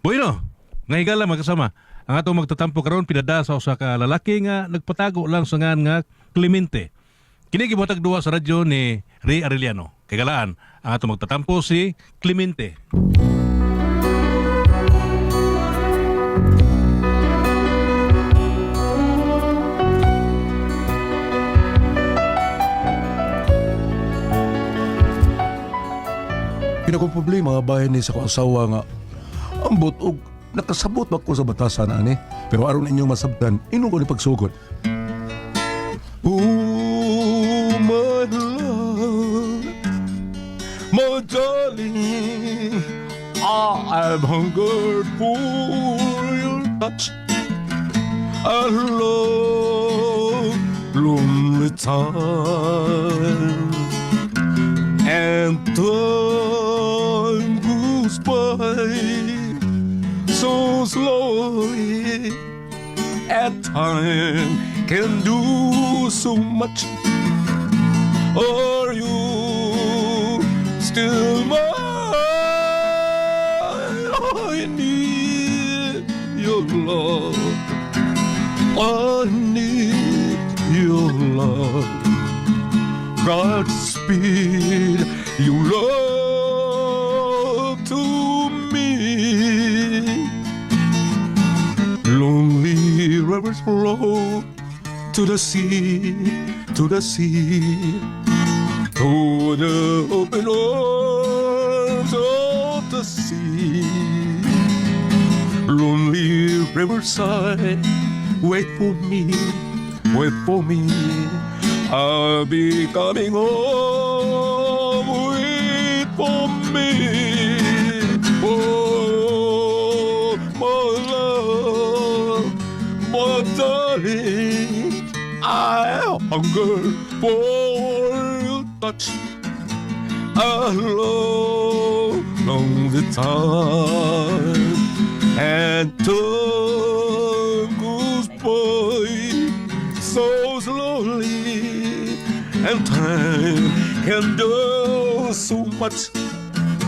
Bueno, nga higala magkasama. Ang atong magtatampo karon pinada sa usa ka lalaki nga nagpatago lang sa ngan nga Clemente. Kini gibuhatag duwa sa radyo ni Ray Arellano. Kay galaan, ang atong magtatampo si Clemente. Pinakong problema bahin ni sa kong asawa nga ambot og nakasabot ba ko sa batasan ani pero aron inyong masabtan inon ko ni pagsugod. Oh my love, my darling, I've hungered for your touch. I love lonely time and time goes by so slowly, and time can do so much. Are you still mine? I need your love. I need your love. Godspeed your love to me. Lonely rivers flow to the sea, to the sea, to the open arms of the sea. Lonely riverside, wait for me, wait for me. I'll be coming home, wait for me. Oh, my love, my darling, I hunger for your touch. I love long the time, and time goes by so slowly, and time can do so much.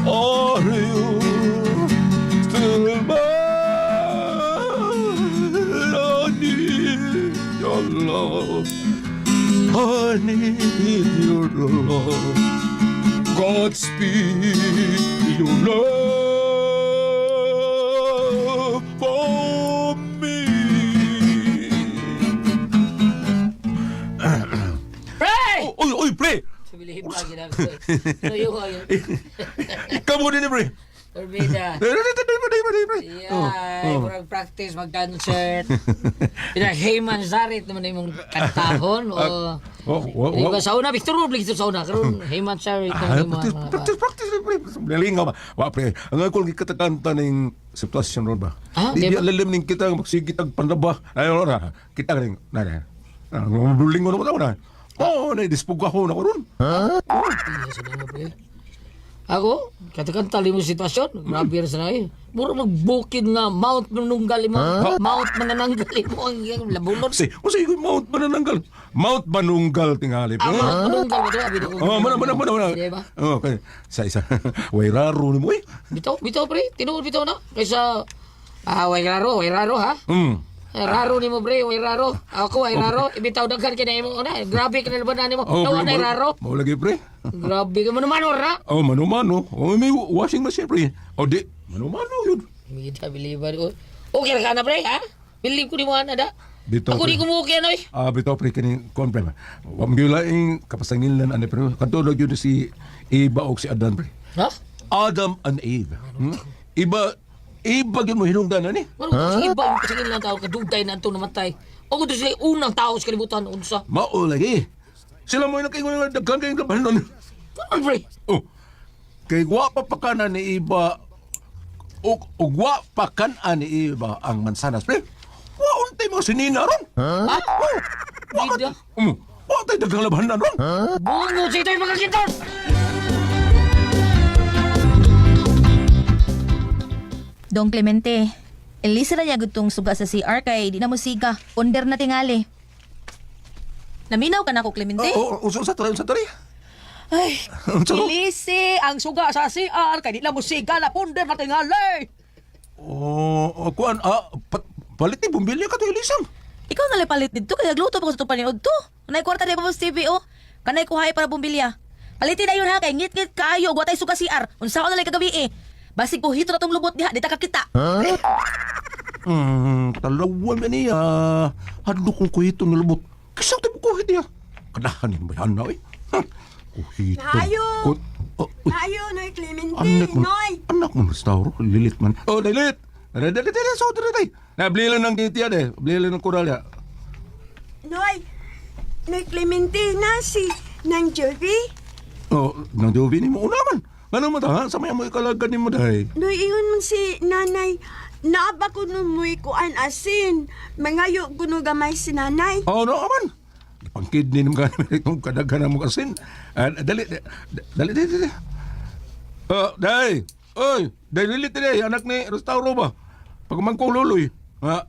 Are you still mine? I need your love. I need your love. Godspeed your love for me. Pre! Oy, pre! Sabilihin pa ginagawa. Tuyo ko yun. Ikaw mo din, pre. Turbida. Pre. Yeah, murag practice mag-concert. Pinag-Heyman Zarit naman yung kantahon. Di ba sa una, Victor Rublik ito sa una. Karoon, Heyman Zarit naman yung mga... Practice, pre. Nalingaw ba? Wa, pre. Ang ako lang katakanta ng sitwasyon ron ba? Di di ba? lalim ning kita magsigitag panraba. Ayun na. Kita ning na. Mabuling ko na. Oh, na-dispuga ko na ko ron. Ako, katakanta mo sitwasyon. Grabe rin sa nakin. Mura magbukid na Mount Manunggal mo. Mount Manananggal mo ang labulot. Kasi Mount Manananggal. Mount Manunggal tingali. Mount Manunggal mo ito. Oh, mana. Diba? Oh, okay. Isa. Wairaro ni mo eh. Bitaw pre. Tinuod bitaw na. Kaysa, wairaro ha? Raro ni mo pre, way raro. Ako ay raro. Ibitaw daghan kina imo na. Grabe ka na labanan nimo. Tawa na raro. Mau lagi pre. Grabe ka mano ra. Oh, mano. Oh, may washing machine pre. Oh, di. Mano yun. Kita biliban ko. Okay ka na pre, ha? Believe ko ni mo ana da. Bitaw, Ako pre. di ko mo okay ano eh. Bitaw pre kini kon pre. Wa magyulaing kapasangilan ani pre. Katulog yun si Eva o si Adan pre. Ha? Adam and Eve. Iba gyud mo hinungdan ani. Ano sige ba yung kasingin lang tao kadugtay na itong namatay. O kung sila unang tao sa kalibutan unsa. Mao lagi. Sila mo nakaingon nga daghan kayong labahan nun. Ano pre? Oh. Kay gwapa pa kana ni Iba o gwapa kan ni Iba ang mansanas pre. Wa untay mo sinina ron. Ha? Bida. Wa tay daghang labahan na ron. Bungo sa ito'y magkakintos! Dong Clemente, Elisa na niya gutong suga sa CR kay di na mo siga. Under na tingali. Naminaw ka na ko, Clemente? Unsa tari? Ay, Ilisi ang suga sa CR kay di lang mo siga na punder na tingali. kuan, palit ni bumbilya ka to ilisang. Ikaw nalipalit dito kaya gluto pa ko sa ito paniod to. Kanay kwarta na pa sa TV o. Kanay kuhay para bumbilya. Palitin na yun ha kay ngit-ngit kayo guwatay suka CR. Unsa ko na lang kagabi eh. Basig ko hito na tong lubot diha, di ta kakita. Talawan ba niya? Hadlo kong kuhito ng lubot. Kisang tayo kuhit niya. Kadahanin ba yan na eh? Kuhito. Nayo! Ku- Tayo, Noy Clemente, Anak mo, Noy! anak mo, restauro, lilit man. Oh, lilit! Lilit, so, lilit. Nabili lang ng kiti yan eh. Bili lang ng kural ya. Noy! Noy Clemente, nasi, nang Jovi? Oh, nang Jovi ni mo naman. Ano mo ta, ha? Sa maya mo ikalagan ni mo dahi. Noy, ingon man si nanay, naaba ko nun mo'y kuan asin. Mangayo ko no gamay si nanay. Oh, no, aman. Pangkidni naman ka naman itong kadaghan mo kasin. Dali. Dahi. Oy, dahi lilit dahi. Anak ni restauro ba? Pag mangkong luloy.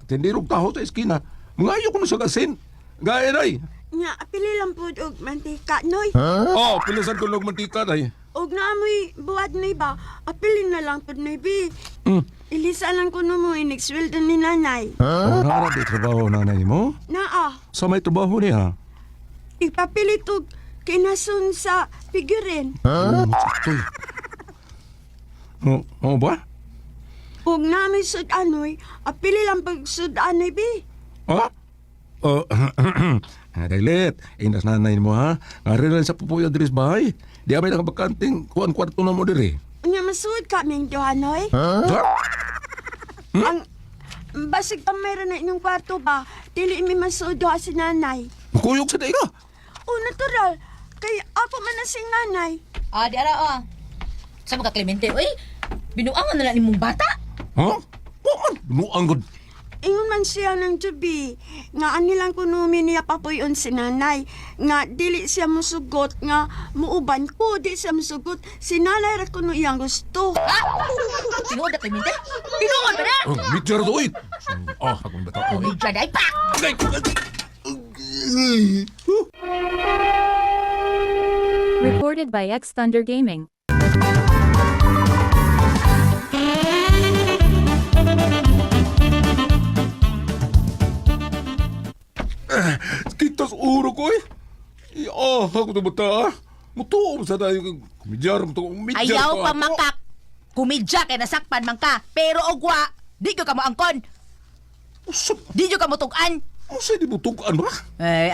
Tindirog taho sa eskina. Mangayo ko na sa kasin. Gaya dahi. Nga, apili lang po og mantika, Noy. Oh, pilasan ko ng mantika dahi. Og naamoy buwad, Noy ba? Apili na lang po, Noy B. Ilisa lang ko no mo inig-sweldo ni nanay. Ano na di trabaho nanay mo? Naa, Sa may trabaho niya? ipapilit og kinasun sa figurin. Saktoy. Oh, ba? Og namin sud anoy, apili lang pag sud anoy, B. Ha? Oh, Dailit, inas nanay mo ha. Ngari lang sa pupuyo diri sa bahay. Di amay nakabakanting kuan kwarto na mo diri. Nga masud kaming duhanoy. Ha? Ang basig pa mayroon na inyong kwarto ba, dili mi masud duha si nanay. Makuyog sa daiga. O natural, kay ako man na sing nanay. Di ara Sa mga Clemente, oy. Binuangan na lang imong bata. Ha? Waman, nuang gud. Ingon man siya ng Jubi, nga anilang kuno niya papuyon si nanay, nga dili siya musugot, nga muuban ko, di siya musugot, si nanay ra kuno iyang gusto. Tinuod na Clemente. Binuon ba na? Oh, mitjar to it. Akong bata. Kumidya na pa. Recorded by X Thunder Gaming. Kita sa uro ko eh. Ako to bata. Mutuom sa tayo. Kumidjar mo to. Ayaw pa makak. Kumidya kay nasakpan man ka. Pero ogwa, di ka mo angkon. Di ka mo tugan. Asa di butukan ba?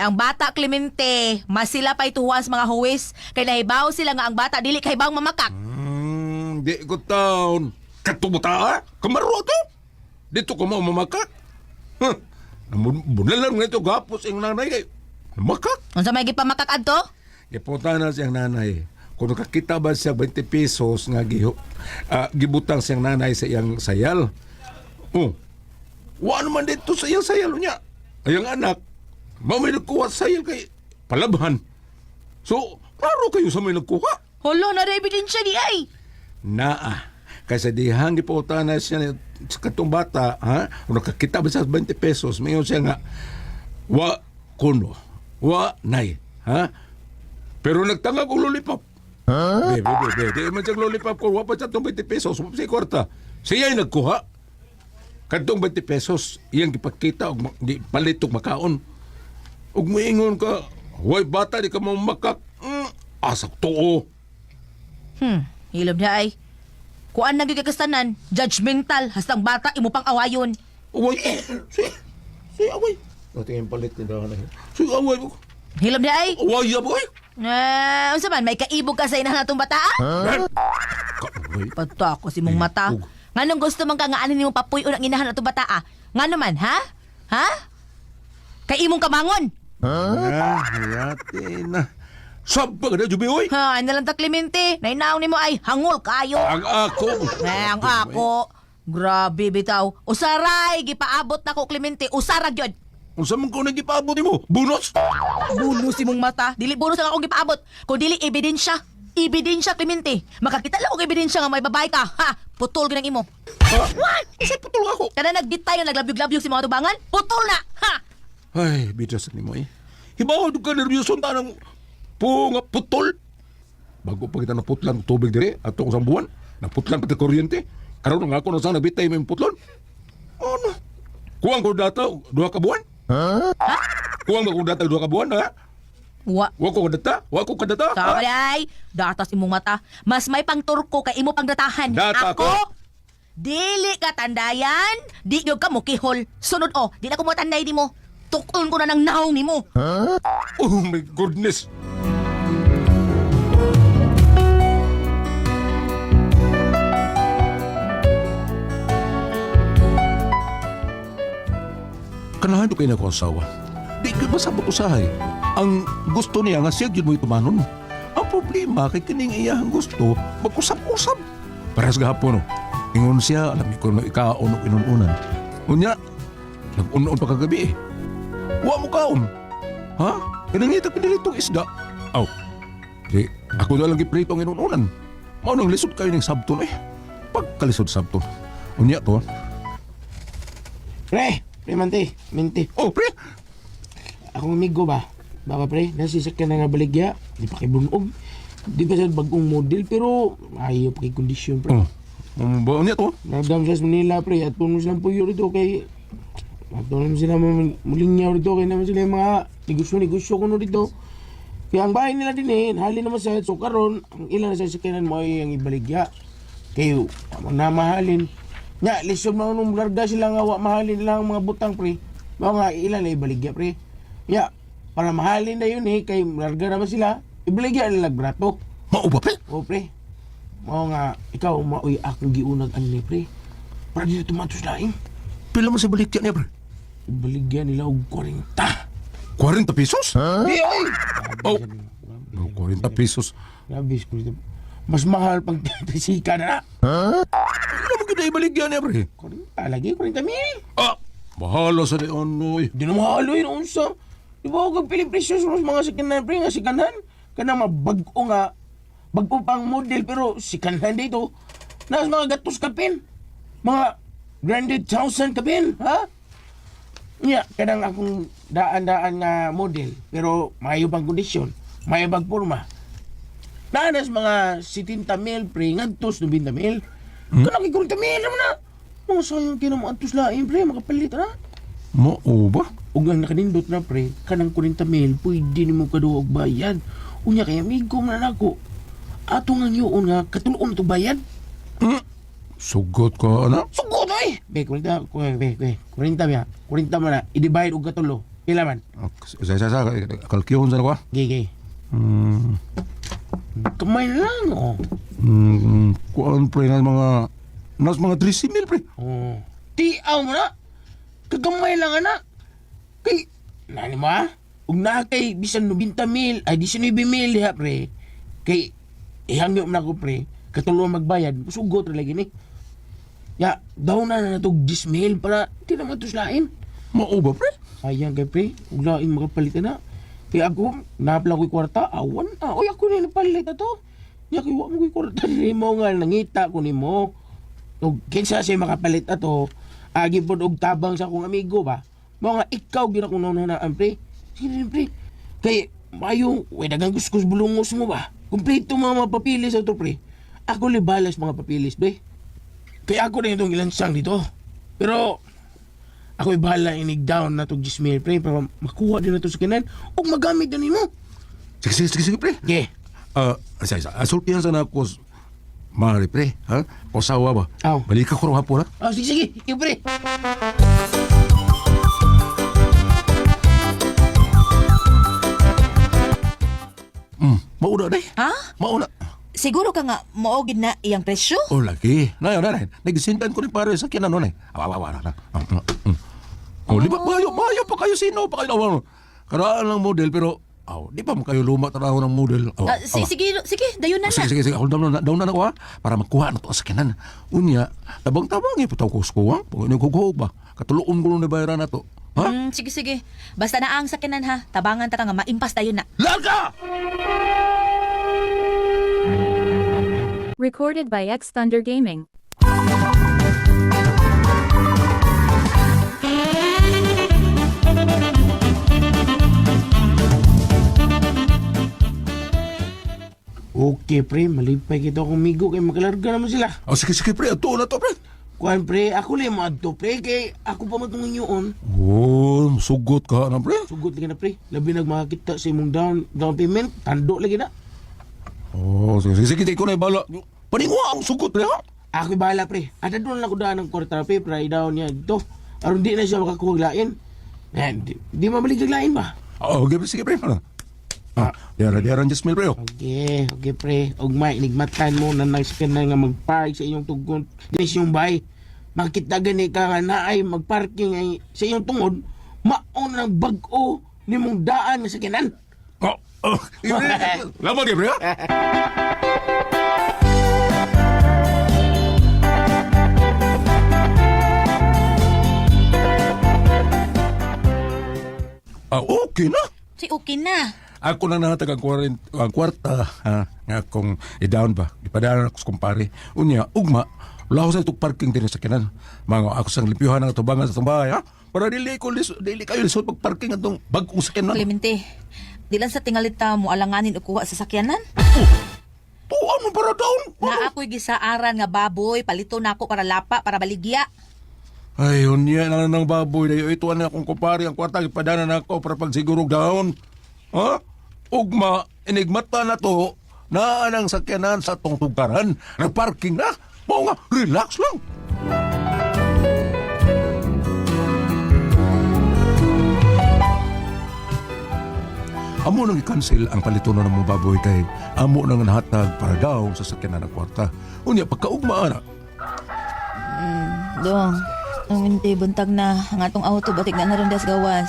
Ang bata Clemente, mas sila pa ituhuan sa mga huwis. Kay nahibaw sila nga ang bata dili kay bang mamakak. Di ko taon. Katubuta ha? Kamaro to? Dito ko mo mamakak? Huh? Bunalan nga ito gapos ang nanay kay makak. Unsa may gipamakak adto? Ipunta na siyang nanay. Kung nakakita ba siya 20 pesos nga gibutang siyang nanay sa iyang sayal. Oh, wa naman dito sa iyang sayal niya. Ayang anak, may nagkuha sa sayal kay palabhan. So, klaro kayo sa may nagkuha. Hala, na ebidensya di ay. Naa. Kasi dihang ipunta na siya sa katong bata, ha? Kung nakakita ba siya 20 pesos, mayon siya nga, wa kuno, wa nay, ha? Pero nagtangag og lollipop. Bebe. Di man siyang lollipop kung wa pa siya itong 20 pesos. Wa pa siya kwarta. Siya yung nagkuha. Kadtong 20 pesos, iyang ipakita og di palitok makaon. Ug moingon ka, "Hoy bata, di ka mo makak." Asak tuo. Hilom na ay. Kuan nang gigakastanan, judgmental, hastang bata imo pang awayon. Uy, si away. Dati yung palit ni Dana. Si away mo. Hilom na ay. Away ya boy. Unsa man, may kaibog ka sa ina natong bata? Pato ako si mong mata. Nganong gusto man ka nga anin mo papuy-on ang inahan natong bata? Ngano man, ha? Ha? Kay imong kamangon. Hayati na. Sabag na, Jubi, oy. Ha, ano lang ta Clemente, nainaong nimo ay hangol kayo. Ang ako. Ang ako. Grabe bitaw. Usaray gipaabot nako Clemente, usara gyud. Unsa man ko nagipabot mo? Bonus? Bonus imong mata. Dili bonus ang akong gipaabot. Kung dili ebidensya. Ebidensya Clemente. Makakita lang og ebidensya nga may babae ka. Ha, putol gyud ang imo. What? Isa putol ako. Kada nagditay na naglabyog-labyog si mga tubangan, putol na. Ha. Ay, bidas ni mo eh. Hibaw ka nervyoso ta ng nga putol. Bago pa kita naputlan ng tubig dire, ato sa buwan, naputlan pati kuryente. Karon nga ako na sana bitay mo yung putlon. Ano? Kuwang ko data, 2 ka buwan? Ha? Kuwang ko data, 2 ka buwan, ha? Wa. Wa ko kadata? Wa ko kadata? Tama ay, datas imong mata. Mas may pangturko kay imo pangdatahan. Data Ako, dili ka tandayan, di gyud ka mo kihol. Sunod di na ko mo tanday di mo. Tukon ko na ng naong nimo. Oh my goodness. Kanahan do kayo na ko asawa. Di ka masabot usahay. Ang gusto niya nga siya yun mo itumanon. Ang problema kay kining iyang gusto, mag-usap-usap. Paras gahapon, no? Ingon siya, alam ko na ikaon o inununan. Unya, nag-unon pa kagabi eh. Wa mo kaon. Ha? Kinangita pinilitong isda. Aw, di, ako na lang giprito ang inununan. Mao nang lisod kayo ng sabton eh. Pagkalisod sabton. Unya to. Pre, minti. Oh, pre! Akong amigo ba? Baka pre, nasisakyan na nga baligya. Di pa kay bunog. Di ba sa bagong model pero ayaw pa kay kondisyon pre. Oh. Ba unya to? Nagdam sa Manila pre at puno silang puyo rito kay at naman sila mulingyaw rito kay naman sila yung mga negosyo kuno dito. Kaya ang bahay nila din hali naman sa so karon ang ilan na sa sakyanan mo ay ang ibaligya. Kayo, namahalin. Nya, lisod mo nung larga sila nga mahalin lang mga butang pre. Mga nga ilan na ibaligya pre. Ya, para mahalin na yun kay larga naman sila, ibaligya na lagbrato. Mao ba, pre? O pre, mga nga, ikaw maoy akong giunag ani pre. Para dito tumatos laing. Pila mo sa balik niya, pre? Ibaligya nila og 40. 40 pesos? Di ay! Oh. 40 pesos. Labis ko dito. Mas mahal pag tisika na. Ano mo kita ibaligyan niya, pre? 40 lagi, 40 mil. Ah! Bahala sa leon, noy. Di na mahalo yun, unsa. Di ba ako pili presyo sa mga sikanan, pre, nga sikanan. Kanang mabago nga, bago pang model, pero sikanan dito. Nas mga gatos kapin. Mga branded 1,000 kapin, ha? Nya, kanang akong daan-daan nga model, pero mayo pang kondisyon, mayo pang forma. Nanas mga 70 mil, pre, ngantos 90 mil. Kanang 40 mil naman na. Mga sayang kinamantos lain, pre, makapalit na. Mao ba? Ug ang nakanindot na pre, kanang 40 mil, pwede ni mo kaduha og bayad. Unya kay amigo man nako. Ato nga yun nga, katulon to bayad. Sugot ka, ana? Sugod ay! Be, 40 biya. 40 man na, i-divide og katulo. Pila man? Sa, kalkyon sa ko. Gigi. Kamay lang, oh. Kuan, pre, nas mga 13 mil, pre. Oh. Tiaw mo na. Kagamay lang, anak. Kay, nani mo ha? Ug na kay bisan 90 mil, ay 19 mil ha, pre. Kay, ihangyo mo na ko, pre. Katulong magbayad, sugot na lagi ni. Ya, daw na natog 10 mil para di na matuslain. Mao ba, pre? Ayan kay pre, ug lain makapalitan na. Kaya ako, napala ko'y kwarta, awan. Oy, ako na napalit na to. Ya, kaya mo ko'y kwarta ni mo nga, nangita ko ni mo. Ug kinsa siya makapalit na to, agi po og tabang sa akong amigo ba? Mga ikaw gina kong naunaan, pre. Sige, pre. Kay, mayo, dagang kuskus bulungos mo ba? Kumpleto mga mapapilis ito, pre. Ako libalas mga papilis, pre. Kaya ako na itong ilansang dito. Pero, ako'y bahala inig-down na itong 10 mil, pre, para makuha din na ito sa kinan o magamit na mo. Sige, pre. Okay. Asulpihan sa na ako, Mari, pre, ha? Pasawa ba? Aw. Balik ka ko hapon, ha? Sige, ikaw, pre. Mauna, day. Ha? Mauna. Siguro ka nga maogid na iyang presyo? Oh, lagi. Nay. Nagisintan ko ni pare sa kinan, nay. Awa. Oh, di ba? Mayo pa kayo sino? Pa kayo naman. Karaan lang model, pero, di pa mo kayo luma tanaw ng model. Sige, dayunan na. Sige. Hold down na ako, ha? Para magkuha na to sa kinan. Unya, tabang-tabang, iputaw ko sa kuwang. Pag nagkukuhog ba? Katuluon ko nung nabayaran na to. Ha? Sige. Basta na ang sakinan ha. Tabangan ta ka nga maimpas dayon na. Larga! Recorded by X Thunder Gaming. Okay. Okay, pre, malipay kita akong migo kay makalarga naman sila. O sige, pre. Ato na to, pre. Kuan, pre, ako lang mo adto, pre, kay ako pa matungin yun. Oh, sugot ka na, pre. Sugot lagi na, pre. Labi nagmakita sa imong down payment, tando lagi na. Oh, sige, ikaw na ibala. Paningwa ang sugot, pre, ha? Ako'y bahala, pre. At doon lang ko daan ng kwarta, pre, para i-down niya dito. Aron di na siya makakuhaglain. Di mabalik lain ba? Oh, sige, pre. Diaran Jasmine, pre. Okay, pre. Og may inigmatan mo na nagsakan na nga mag-park sa iyong tugon. Di sa iyong bahay. Makita gani ka nga na ay mag-parking ay sa iyong tungod, maon ng bag-o ni mong daan nga sakinan. Lamang yan, pre, ha? Okay na. Si okay na. Ako na natag ang kwarta, ha, nga kung i-down ba. Ipadaan ako sa kumpare. Unya, ugma, wala ko sa itong parking din sa kinan. Mga ako sang lipiyuhan ng tubangan sa itong bahay, ha? Para dili kayo lisod pag-parking itong bag-o sa kinan. Clemente, di lang sa tingalita mo alanganin o kuha sa sakyanan. Tuwan mo para down. Na ako'y gisaaran nga baboy, palito na ako para lapa, para baligya. Ay, unya na ng baboy. Dayo, ito na akong kumpare. Ang kwarta, ipadaan na ako para pagsigurog down. Ha? Ugma, enigmata na to na anang sakyanan sa tong tugaran. Nagparking na. Mao nga, relax lang. Amo nang i-cancel ang palitunan ng mga baboy kay amo nang nahatag para daw sa sakyanan ng kwarta. Unya, pagkaugma na. Dong, Clemente, buntag na. Ang atong auto, batik na naroon das gawas.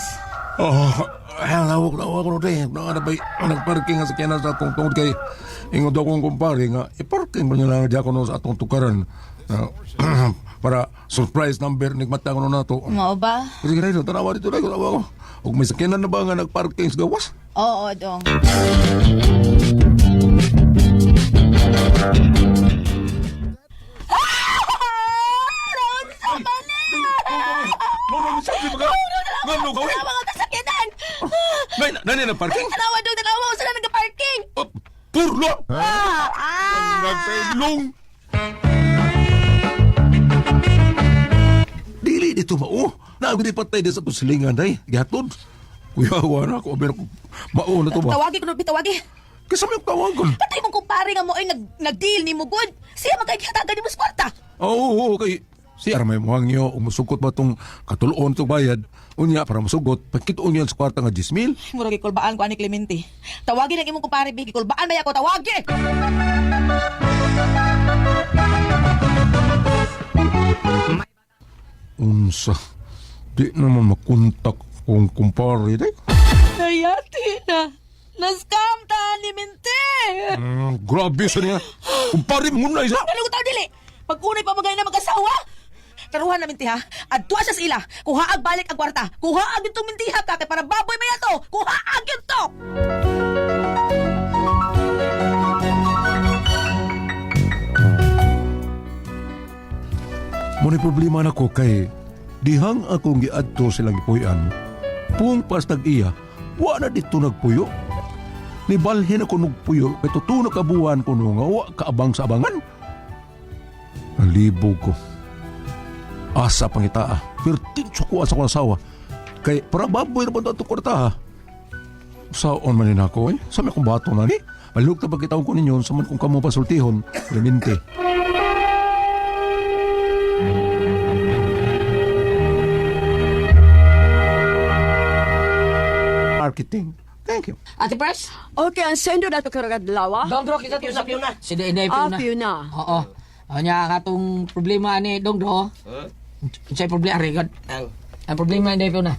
Nawag ko rin. Nagparking nga sakyanan sa atong tungod kay ingon daw kong kumpare nga iparking ba niya lang di ako sa atong tukaran para surprise number nigmata ko na to. Mao ba? Sige rin, tanawa dito rin. Tanawa ko. Huwag may sakyanan na ba nga nagparking sa gawas? Oo, Dong. Mga kasakyanan! Nani nagparking? Tanawa, Dong, tanawa. Saan na nag-parking? Turlo! Nagsailong! Dili dito mao. Nagdi patay din sa pusilingan day. Gihatod. Kuyawa na ako. Pero mao na to ba? Tawagi ko, bitawagi. Kasi may tawagan. Patay mong kumpare nga mo ay nag-deal ni mo, good. Siya magkakihatagan ni mo sa kwarta. Oo, okay. Siya may muhang niyo. Umusukot ba itong katuloon itong bayad? Unya para masugot. Pagkitoon niya sa kwarta nga 10,000. Mura kikulbaan ko ani Clemente. Tawagi ng imong kumpare, Big. Kikulbaan ba ako? Tawagi! Unsa? Di naman makontak kong kumpare day. Nayati na. Nascam ta ni Mente. Grabe sa niya. Kumpare mo na isa. Ano ko tao dili? Pag-unay pa magay na mag-asawa. Karuhan na Mente ha. Adtua siya sa ila. Kuha ag balik ang kwarta. Kuha ag itong Mente ha ka. Kaya para baboy maya to. Kuha ag yun to. Muna problema na ko kay dihang akong giadto silang ipuyan. Pung pas tag-iya, wa na dito nagpuyo. Nibalhin ako nagpuyo kay tutuno kabuhan ko no nga wa kaabang sa abangan. Nalibog ko. Asa pangitaa. Pero tinso ko asa ko asawa. Kay para baboy na ba ito kwarta ha? Saon manin ako eh. Saan akong bato na ni? Malug na pagkitaon ko ninyo sa man kung kamo pasultihon. Clemente. Marketing. Thank you. Ate Pres? Okay, ang sendo na ito karadlawa. Dongdro, kita to sa Piuna. Si Dede Piuna. Piuna. Oo. Anya katong problema ni Dongdro. Sa problema record. Ang problema ni Piuna.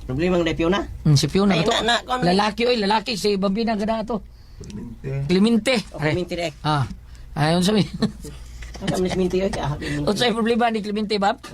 Problema ng Piuna? Si Piuna Ay, to. na, Lalaki si Bambina gada to. Clemente. Clemente rin. Ayon sabi. Ang Clemente yun. Unsay problema ni Clemente, Bab?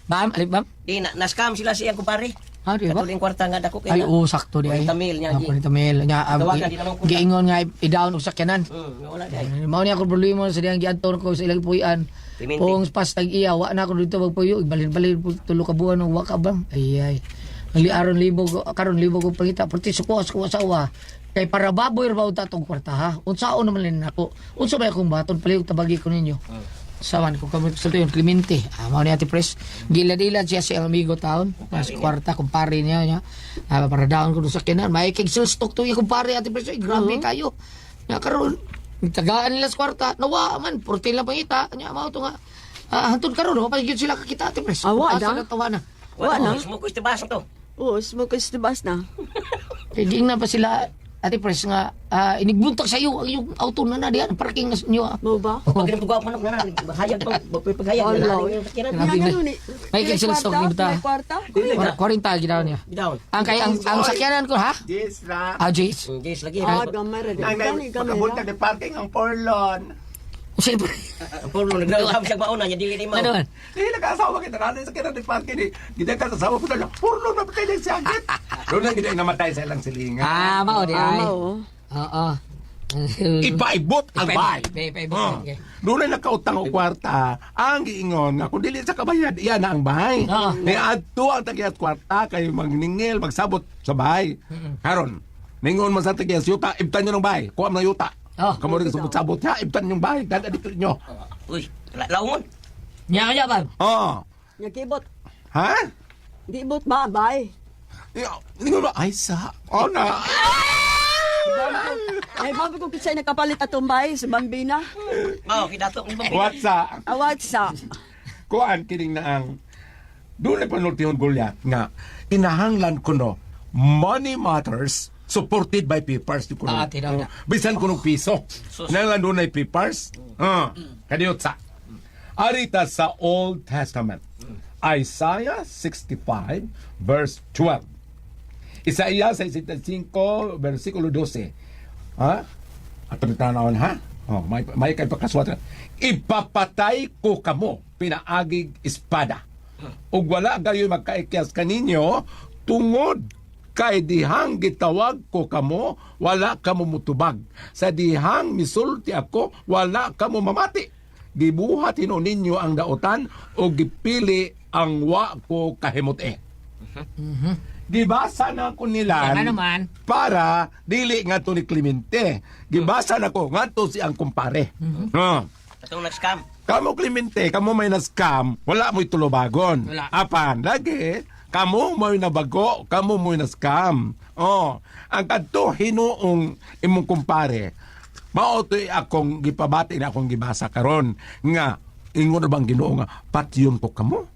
Bam, alip Bam? Di, na-scam sila siya, kumpare. Di ba? Katuling kwarta nga dako. Ay, sakto di ay. 40,000 niya. 40,000 niya. Tawagan, di naman ko. Giingon nga i-down og sakyanan. Wala di. Mao ni ako problema sa diyang giadto ko sa ilang puyan. Clemente. Kung pas tag-iya, wa na ako dito magpuyo. Balin-balin po tulo ka buwan ng waka bang. Ay. Ang liaron libo ko, karon libo ko pangita. Pati suko asawa. Kay para baboy ra ba unta tong kwarta ha. Unsaon naman lin ako. Unsa ba akong baton palihog tabagi ko ninyo. Sawan ko kami sa tuyon Clemente. Mao ni Ate Pres. Gila-dila siya sa amigo taon. Mas kwarta kumpare niya. Para daon ko sa kinan. May kig stock to yung kumpare Ate Pres. Ay, grabe kayo. Nya karon tagaan nila sa kwarta. Nawa man 14 lang pangita. Nya mao to nga. Hantod karon wa pa gyud sila kakita Ate Pres. Wa Asa na? tawa na. Wa na? Mo ko istibas to. Oo, smoke is the bus na. Hindi na pa sila Ate Pres nga inigbuntak sa iyo ang iyong auto na diyan parking niyo. Mo ba? Pag nagtugaw pa na bahayag pa, paghayag Oh, na Lord. lang yung sakiran. Grabe Nga na. ganun eh. May cancel stock ni Buta. May kwarta? 40 ginaw niya. Bidaw. Ang sakyanan ko ha? Yes, ra. Jace. Yes lagi. Ah, gamay rin. Gani, gamay na. de parking ang porlon. Siyempre. Puro nagdawab siya bauna niya dili mo. Ano? Dili nag-asawa kita nanin sa kira de parking ni. Gida ka sa asawa ko na porlon na patay ng sakit. Doon na gida namatay sa ilang silinga. Mao di ay. Oo. Oo. Ipaibot ang bay. Ipaibot. Doon na nakautang o kwarta, ang giingon nga kung dili sa kabayad, iyan na ang bahay. Oo. Ni adto ang tagiat kwarta kay magningil, magsabot sa bahay. Karon, ningon man sa tagiat yuta, ibtan nyo ng bahay. Kuha mo ng yuta. Oh. Kamu rin sabot-sabot ha, ibtan yung bahay. Dada dito nyo. Uy, laungon. Nya kaya ba? Oh. Nagkibot. Ha? Gibot ba? Bye. Ningon ba? Ay sa. Oh na. Ay, bago ko kisay nakapalit atong bahay sa Bambina. Oh, kidato ni Bobby. What's up? Awat sa. Kuan kining na ang doon na panultihon Goliath nga kinahanglan ko no money matters supported by papers di ko no. Tinaw na. Bisan ko ng piso. Nanglan doon ay papers. Kadiyot sa. Arita sa Old Testament. Isaiah 65 verse 12. Isaiah 65 versikulo 12. Ha? At tanawon ha? Oh, may kay pakaswat. Ipapatay ko kamo pinaagig espada. Ug wala gayoy magkaikyas kaninyo tungod kay dihang gitawag ko kamo wala kamo mutubag. Sa dihang misulti ako wala kamo mamati. Gibuhat hino ninyo ang dautan o gipili ang wa ko kahimuti. Gibasa na ko nila Yan na naman. para dili nga to ni Clemente. Gibasa na ko nga to si ang kumpare. Atong nag-scam. Kamo Clemente, kamo may na-scam, wala mo'y tulobagon. Wala. Apan, lagi, kamo mo'y nabago, kamo mo'y na-scam. Oh, ang kadto hinuong imong kumpare, maotoy akong gipabati na akong gibasa karon nga ingon na bang Ginoo nga patyon ko kamo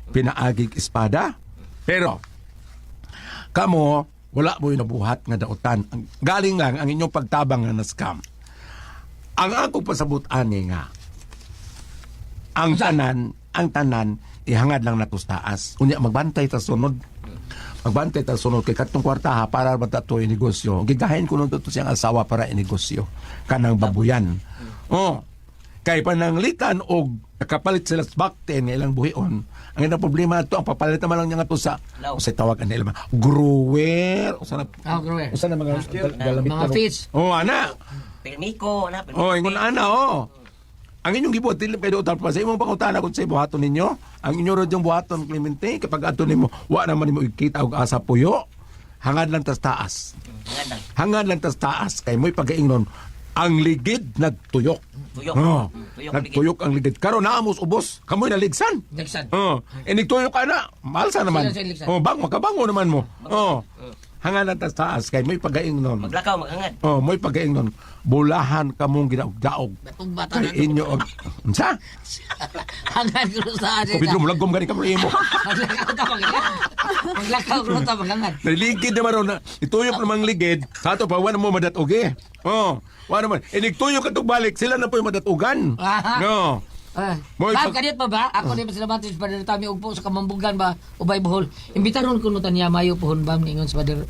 pinaagig espada. Pero kamo wala mo'y nabuhat nga dautan. Galing lang ang inyong pagtabang nga na-scam. Ang akong pasabot ani nga ang tanan ihangad lang natus taas. Unya magbantay ta sunod. Magbantay ta sunod kay katong kwarta ha para matato yung negosyo. Gigahin ko nun to siyang asawa para inegosyo. Kanang babuyan. Oh. Kay pananglitan og nakapalit sila sa bakte nga ilang buhion. Ang ina problema to ang papalit naman lang niya nga to sa tawag nila grower o sana Grower. o sana mga galamit Mga fish. Oh ana. Permiko na. Oh, ingon ana oh. Ang inyong gibuhat dili kayo utar pa sa imong pangutana kung sa buhaton ninyo. Ang inyo rod yung buhaton Clemente kapag ato nimo wa naman nimo ikita og asa puyo. Hangad lang tas taas. Hangad lang tas taas kay mo'y pagaingnon ang ligid nagtuyok. Tuyok. Oh, Tuyok, nagtuyok ang ligid. Karon naamos ubos. Kamoy naligsan. Nagsan. Oh, nagtuyok ka na. Malsa naman. Sila ligsan. Oh, makabango naman mo. Oh. Hangad lang tas taas kay mo'y pagaingnon. Maglakaw, maghangad. Oh, mo'y pagaingnon. Bulahan kamong ginaog-daog. Batong bata na. Kay inyo og unsa? Hangad ko sa atin. Bidro mo lagom gani ka mo imo. Maglakaw ta maglakaw. Maglakaw ko ta maglangad. Naligid naman raw na ituyok namang ligid. Sa ato pa wala mo madatugi. Oh, wala naman. Inigtuyok katong balik sila na po yung madatugan. No. Mo'y Ma'am, pag- kanit pa ba? Ako di masalamat sa Padre Tami ugpo sa Kamambugan ba? Ubay Bohol. Imbitaron ko no taniya mayo pohon bam ningon sa Padre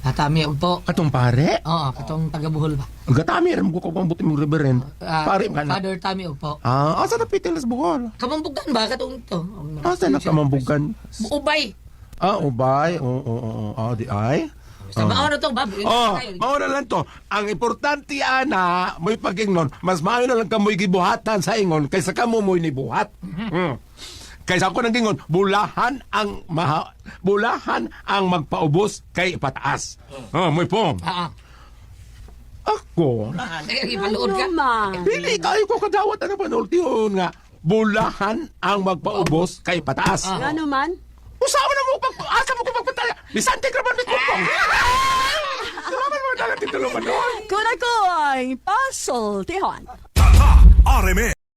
Tami ugpo. Katong pare? Oo, katong taga Bohol ba? Gatami ram ko kung buti mo reverend. Pare man. Father Tami ugpo. Asa na pitilas buhol? Kamambugan ba katong to? Asa na kamambugan? Ubay. Ubay. Oo. Di ay. Sa mao na to, bab. Mao na lang to. Ang importante ana, mo'y pagingnon, mas maayo na lang kamoy gibuhatan sa ingon kaysa kamo mo'y nibuhat. Kaysa ako nang gingon, bulahan ang magpaubos kay pataas. Mo'y pong. Ako? Ay, ipalood ka. Man. Dili kayo ko kadawat na panultiyon nga. Bulahan ang magpaubos kay pataas. Nga naman. Usawa na mo asa mo ko magpataya. Bisante ka man ko. Salamat mo dala titulo man. Kung ako ay puzzle, Tihon. RMN